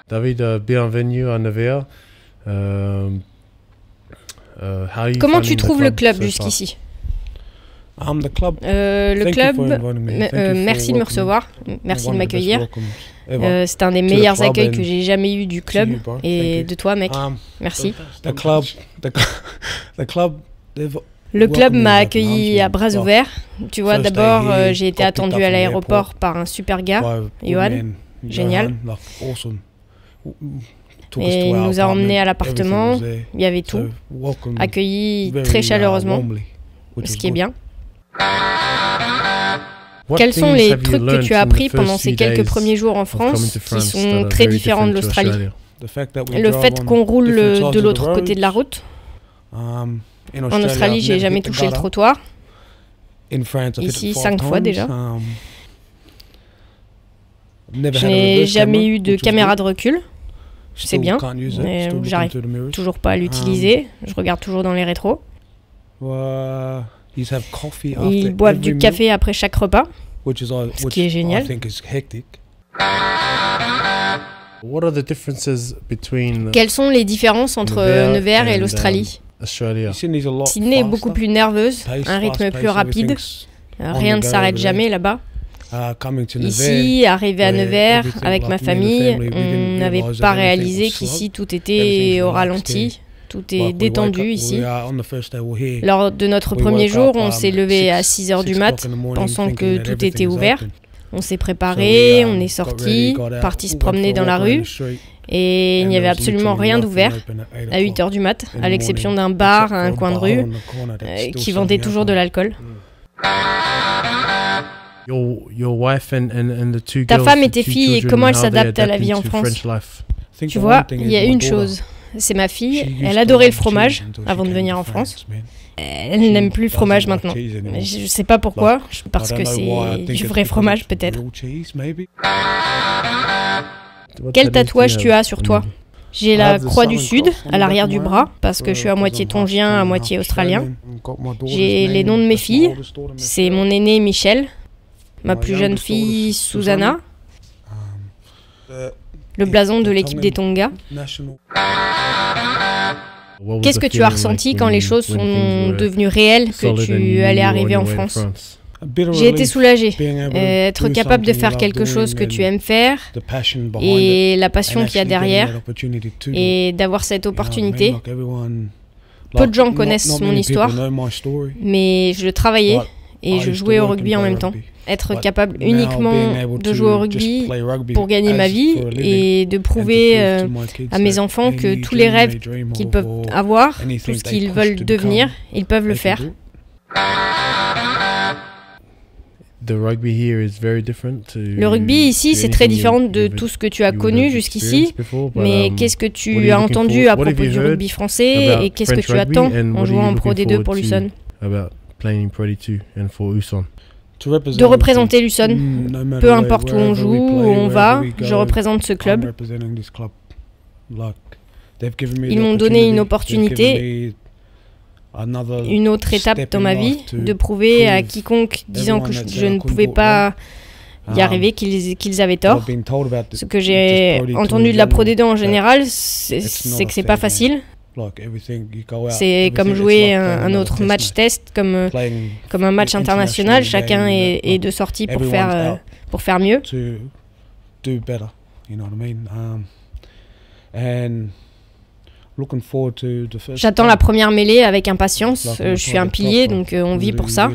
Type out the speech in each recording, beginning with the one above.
David, bienvenue à Nevers. Comment tu trouves le club jusqu'ici? Le club, merci de me recevoir, merci de m'accueillir. C'est un des meilleurs accueils que j'ai jamais eu du club et de toi, mec. Merci. Le club m'a accueilli à bras ouverts. Tu vois, d'abord, j'ai été attendu à l'aéroport par un super gars, Johan, génial. Et il nous a emmenés à l'appartement, il y avait tout, accueilli très chaleureusement, ce qui est bien. Quels sont les trucs que tu as appris pendant ces quelques premiers jours en France qui sont très différents de l'Australie? Le fait qu'on roule de l'autre côté de la route. En Australie, j'ai jamais touché le trottoir. Ici, 5 fois déjà. Je n'ai jamais eu de caméra de recul. C'est bien, mais j'arrive toujours pas à l'utiliser. Je regarde toujours dans les rétros. Ils boivent du café après chaque repas, ce qui est génial. Quelles sont les différences entre Nevers et l'Australie? Sydney est beaucoup plus nerveuse, un rythme plus rapide. Rien ne s'arrête jamais là-bas. Ici, arrivé à Nevers, avec ma famille, on n'avait pas réalisé qu'ici tout était au ralenti. Tout est détendu ici. Lors de notre premier jour, on s'est levé à 6 h du mat, pensant que tout était ouvert. On s'est préparé, on est sorti, parti se promener dans la rue, et il n'y avait absolument rien d'ouvert à 8 h du mat, à l'exception d'un bar à un coin de rue qui vendait toujours de l'alcool. Ta femme et tes filles, comment elles s'adaptent à la vie en France? Tu vois, il y a une chose, c'est ma fille, elle adorait le fromage avant de venir en France. Elle n'aime plus le fromage maintenant. Je sais pas pourquoi, parce que c'est du vrai fromage peut-être. Quel tatouage tu as sur toi? J'ai la croix du Sud à l'arrière du bras, parce que je suis à moitié tongien, à moitié australien. J'ai les noms de mes filles, c'est mon aînée Michelle, ma plus jeune fille Susanna, le blason de l'équipe des Tonga. Qu'est-ce que tu as ressenti quand les choses sont devenues réelles, que tu allais arriver en France? J'ai été soulagée. Être capable de faire quelque chose que tu aimes faire et la passion qu'il y a derrière et d'avoir cette opportunité. Peu de gens connaissent mon histoire, mais je travaillais et je jouais au rugby en même temps. Être capable uniquement de jouer au rugby pour gagner ma vie et de prouver à mes enfants que tous les rêves qu'ils peuvent avoir, tout ce qu'ils veulent devenir, ils peuvent le faire. Le rugby ici, c'est très différent de tout ce que tu as connu jusqu'ici, mais qu'est-ce que tu as entendu à propos du rugby français et qu'est-ce que tu attends en jouant en Pro D2 pour Luçon? De représenter Luçon, peu importe où on joue, où on va, je représente ce club. Ils m'ont donné une opportunité, une autre étape dans ma vie, de prouver à quiconque disant que je ne pouvais pas y arriver qu'ils avaient tort. Ce que j'ai entendu de la Pro D2 en général, c'est que c'est pas facile. C'est comme jouer un autre match test, comme un match international. Chacun est de sortie pour faire mieux. J'attends la première mêlée avec impatience. Je suis un pilier, donc on vit pour ça.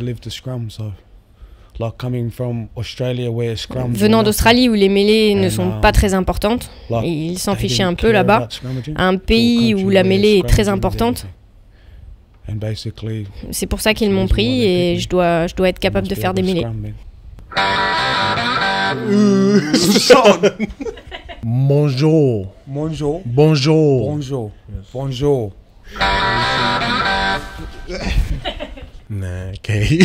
Venant d'Australie où les mêlées ne sont pas très importantes, ils s'en fichaient un peu là-bas, un pays où la mêlée est très importante. C'est pour ça qu'ils m'ont pris et je dois être capable de faire des mêlées. Bonjour. Bonjour. Bonjour. Bonjour. Bonjour. Nah, okay.